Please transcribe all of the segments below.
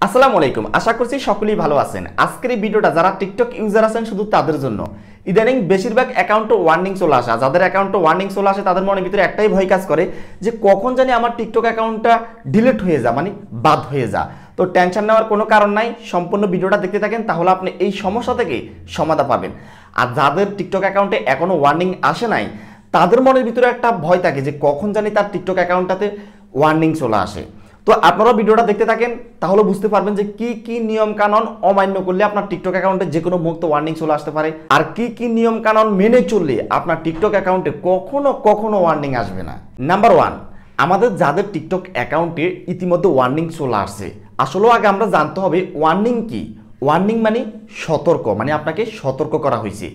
আসসালামু আলাইকুম, আশা করছি সকলেই ভালো আছেন। আজকের এই ভিডিওটা যারা টিকটক ইউজার আছেন শুধু তাদের জন্য। ইদানিং বেশিরভাগ অ্যাকাউন্টে ওয়ার্নিং চলে আসে। যাদের অ্যাকাউন্টে ওয়ার্নিং চলে আসে তাদের মনের ভিতরে একটাই ভয় কাজ করে যে কখন জানি আমার টিকটক অ্যাকাউন্টটা ডিলিট হয়ে যা, মানে বাদ হয়ে যা। তো টেনশন নেওয়ার কোনো কারণ নাই, সম্পূর্ণ ভিডিওটা দেখতে থাকেন, তাহলে আপনি এই সমস্যা থেকে সমাধান পাবেন। আর যাদের টিকটক অ্যাকাউন্টে এখনো ওয়ার্নিং আসে নাই তাদের মনের ভিতরে একটা ভয় থাকে যে কখন জানি তার টিকটক অ্যাকাউন্টটাতে ওয়ার্নিং চলে আসে। তো আপনারা ভিডিওটা দেখতে থাকেন, তাহলে বুঝতে পারবেন যে কি কি নিয়ম কানুন অমান্য করলে আপনার টিকটক অ্যাকাউন্টে যে কোনো মুহূর্তে ওয়ার্নিং চলে আসতে পারে, আর কি কি নিয়ম কানুন মেনে চললে আপনার টিকটক অ্যাকাউন্টে কখনো ওয়ার্নিং আসবে না। নাম্বার 1, আমাদের যাদের টিকটক অ্যাকাউন্টে ইতিমধ্যে ওয়ার্নিং চলে আসছে, আসলে আগে আমরা জানতে হবে ওয়ার্নিং কি। ওয়ার্নিং মানে সতর্ক, মানে আপনাকে সতর্ক করা হয়েছে।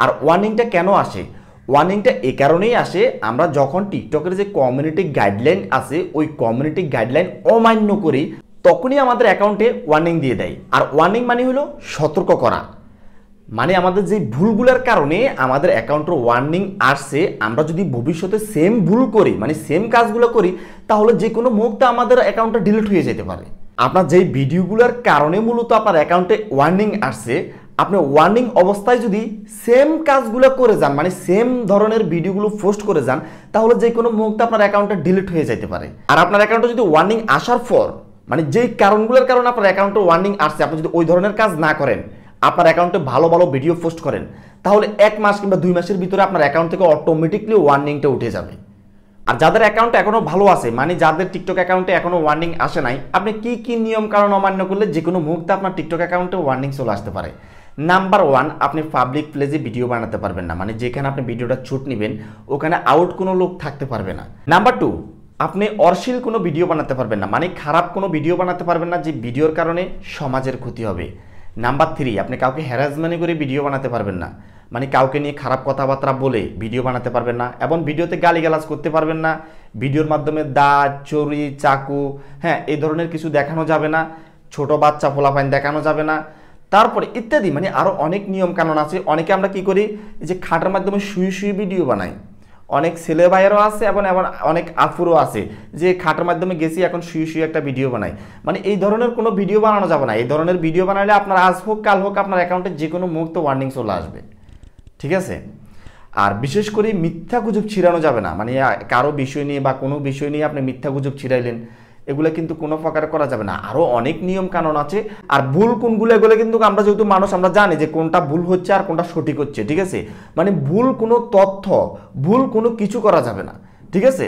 আর ওয়ার্নিংটা কেন আসে? ওয়ার্নিংটা এই কারণেই আসে, আমরা যখন টিকটকের যে কমিউনিটি গাইডলাইন আছে ওই কমিউনিটি গাইডলাইন অমান্য করি তখনই আমাদের অ্যাকাউন্টে ওয়ার্নিং দিয়ে দেয়। আর ওয়ার্নিং মানে হলো সতর্ক করা, মানে আমাদের যে ভুলগুলোর কারণে আমাদের অ্যাকাউন্টের ওয়ার্নিং আসছে, আমরা যদি ভবিষ্যতে সেম ভুল করি, মানে সেম কাজগুলো করি, তাহলে যে কোনো মুহূর্তে আমাদের অ্যাকাউন্টটা ডিলিট হয়ে যেতে পারে। আপনার যেই ভিডিওগুলোর কারণে মূলত আপনার অ্যাকাউন্টে ওয়ার্নিং আসছে, আপনি ওয়ার্নিং অবস্থায় যদি সেম কাজগুলো করে যান, মানে সেম ধরনের ভিডিওগুলো পোস্ট করে যান, তাহলে যে কোনো মুহূর্তে আপনার অ্যাকাউন্টটা ডিলিট হয়ে যেতে পারে। আর আপনার অ্যাকাউন্টে যদি ওয়ার্নিং আসার পর, মানে যেই কারণগুলোর কারণে আপনার অ্যাকাউন্টে ওয়ার্নিং আসছে, আপনি যদি ওই ধরনের কাজ না করেন, আপনার অ্যাকাউন্টে ভালো ভালো ভিডিও পোস্ট করেন, তাহলে 1 মাস কিংবা 2 মাসের ভিতরে আপনার অ্যাকাউন্ট থেকে অটোমেটিকলি ওয়ার্নিংটা উঠে যাবে। আর যাদের অ্যাকাউন্ট এখনো ভালো আছে, মানে যাদের টিকটক অ্যাকাউন্টে এখনো ওয়ার্নিং আসে নাই, আপনি কি কি নিয়ম কারণ অমান্য করলে যে কোনো মুহূর্তে আপনার টিকটক অ্যাকাউন্টে ওয়ার্নিং চলে আসতে পারে। নাম্বার 1, আপনি পাবলিক প্লেসে ভিডিও বানাতে পারবেন না, মানে যেখানে আপনি ভিডিওটা শুট নেবেন ওখানে আউট কোনো লোক থাকতে পারবে না। নাম্বার 2, আপনি অশ্লীল কোনো ভিডিও বানাতে পারবেন না, মানে খারাপ কোনো ভিডিও বানাতে পারবেন না যে ভিডিওর কারণে সমাজের ক্ষতি হবে। নাম্বার 3, আপনি কাউকে হ্যারাসমেন্ট করে ভিডিও বানাতে পারবেন না, মানে কাউকে নিয়ে খারাপ কথাবার্তা বলে ভিডিও বানাতে পারবেন না, এবং ভিডিওতে গালিগালাজ করতে পারবেন না। ভিডিওর মাধ্যমে দাঁত, ছুরি, চাকু, এই ধরনের কিছু দেখানো যাবে না। ছোট বাচ্চা পোলাপাইন দেখানো যাবে না। তারপরে ইত্যাদি, মানে আরও অনেক নিয়ম কানুন আছে। অনেকে আমরা কি করি, এই যে খাটের মাধ্যমে শুয়ে ভিডিও বানাই। অনেক ছেলে ভাইয়েরও আছে এবং অনেক আফুরও আছে যে খাটের মাধ্যমে গেছি এখন শুয়ে একটা ভিডিও বানাই। মানে এই ধরনের কোনো ভিডিও বানানো যাবে না। এই ধরনের ভিডিও বানালে আপনার আজ হোক কাল হোক আপনার অ্যাকাউন্টে যে কোনো মুহূর্তে ওয়ার্নিং চলে আসবে, ঠিক আছে? আর বিশেষ করে মিথ্যা গুজব ছিড়ানো যাবে না, মানে কারো বিষয় নিয়ে বা কোনো বিষয় নিয়ে আপনি মিথ্যা গুজব ছিড়াইলেন, এগুলো কিন্তু কোনো প্রকার করা যাবে না। আরও অনেক নিয়ম কানুন আছে। আর ভুল কোনগুলো, এগুলো কিন্তু আমরা যেহেতু মানুষ, আমরা জানি যে কোনটা ভুল হচ্ছে আর কোনটা সঠিক হচ্ছে, ঠিক আছে? মানে ভুল কোনো তথ্য, ভুল কোনো কিছু করা যাবে না, ঠিক আছে?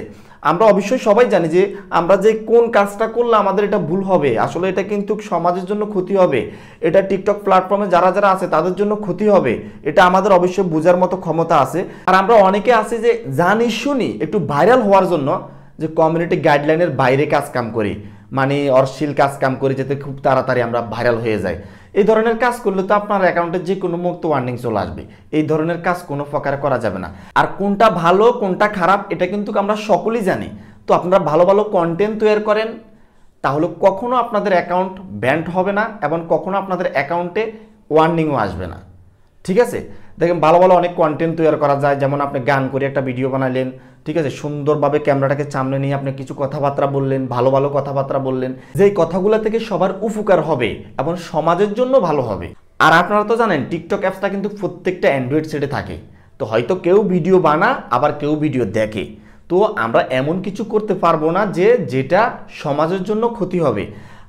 আমরা অবশ্যই সবাই জানি যে আমরা যে কোন কাজটা করলে আমাদের এটা ভুল হবে, আসলে এটা কিন্তু সমাজের জন্য ক্ষতি হবে, এটা টিকটক প্ল্যাটফর্মে যারা যারা আছে তাদের জন্য ক্ষতি হবে, এটা আমাদের অবশ্যই বোঝার মতো ক্ষমতা আছে। আর আমরা অনেকে আছে যে জানি শুনি একটু ভাইরাল হওয়ার জন্য যে কমিউনিটি গাইডলাইনের বাইরে কাজ কাম করি, মানে অশ্লীল কাজ কাম করি যাতে খুব তাড়াতাড়ি আমরা ভাইরাল হয়ে যাই। এই ধরনের কাজ করলে তো আপনার অ্যাকাউন্টে যে কোনো মুহূর্তে ওয়ার্নিং চলে আসবে। এই ধরনের কাজ কোনো প্রকার করা যাবে না। আর কোনটা ভালো কোনটা খারাপ এটা কিন্তু আমরা সকলেই জানি। তো আপনারা ভালো ভালো কন্টেন্ট তৈরি করেন, তাহলে কখনো আপনাদের অ্যাকাউন্ট ব্যান্ড হবে না এবং কখনো আপনাদের অ্যাকাউন্টে ওয়ার্নিংও আসবে না, ঠিক আছে? দেখেন ভালো ভালো অনেক কন্টেন্ট তৈরি করা যায়, যেমন আপনি গান করে একটা ভিডিও বানালেন, ঠিক আছে? সুন্দরভাবে ক্যামেরাটাকে সামনে নিয়ে আপনি কিছু কথাবার্তা বললেন, ভালো ভালো কথাবার্তা বললেন, যেই কথাগুলো থেকে সবার উপকার হবে এবং সমাজের জন্য ভালো হবে। আর আপনারা তো জানেন টিকটক অ্যাপসটা কিন্তু প্রত্যেকটা অ্যান্ড্রয়েড সেটে থাকে। তো হয়তো কেউ ভিডিও বানা আবার কেউ ভিডিও দেখে, তো আমরা এমন কিছু করতে পারবো না যে যেটা সমাজের জন্য ক্ষতি হবে।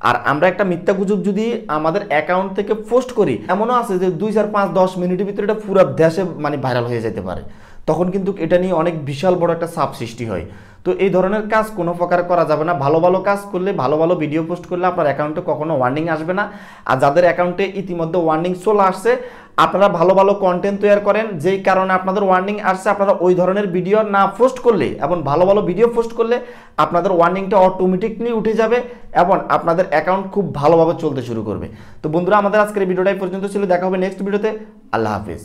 আর আমরা একটা মিথ্যা গুজব যদি আমাদের অ্যাকাউন্ট থেকে পোস্ট করি, এমনও আছে যে 2, 4, 5, 10 মিনিটের ভিতরে এটা পুরো দেশে মানে ভাইরাল হয়ে যেতে পারে। তখন কিন্তু এটা নিয়ে অনেক বিশাল বড় একটা চাপ সৃষ্টি হয়। তো এই ধরনের কাজ কোনো প্রকার করা যাবে না। ভালো ভালো কাজ করলে, ভালো ভালো ভিডিও পোস্ট করলে আপনার অ্যাকাউন্টে কখনো ওয়ার্নিং আসবে না। আর যাদের অ্যাকাউন্টে ইতিমধ্যে ওয়ার্নিং চলে আসছে, আপনারা ভালো ভালো কন্টেন্ট তৈরি করেন, যেই কারণে আপনাদের ওয়ার্নিং আসছে, আপনারা ওই ধরনের ভিডিও না পোস্ট করলে এবং ভালো ভালো ভিডিও পোস্ট করলে আপনাদের ওয়ার্নিংটা অটোমেটিকলি উঠে যাবে এবং আপনাদের অ্যাকাউন্ট খুব ভালোভাবে চলতে শুরু করবে। তো বন্ধুরা, আমাদের আজকের এই ভিডিওটাই পর্যন্ত ছিল। দেখা হবে নেক্সট ভিডিওতে। আল্লাহ হাফিজ।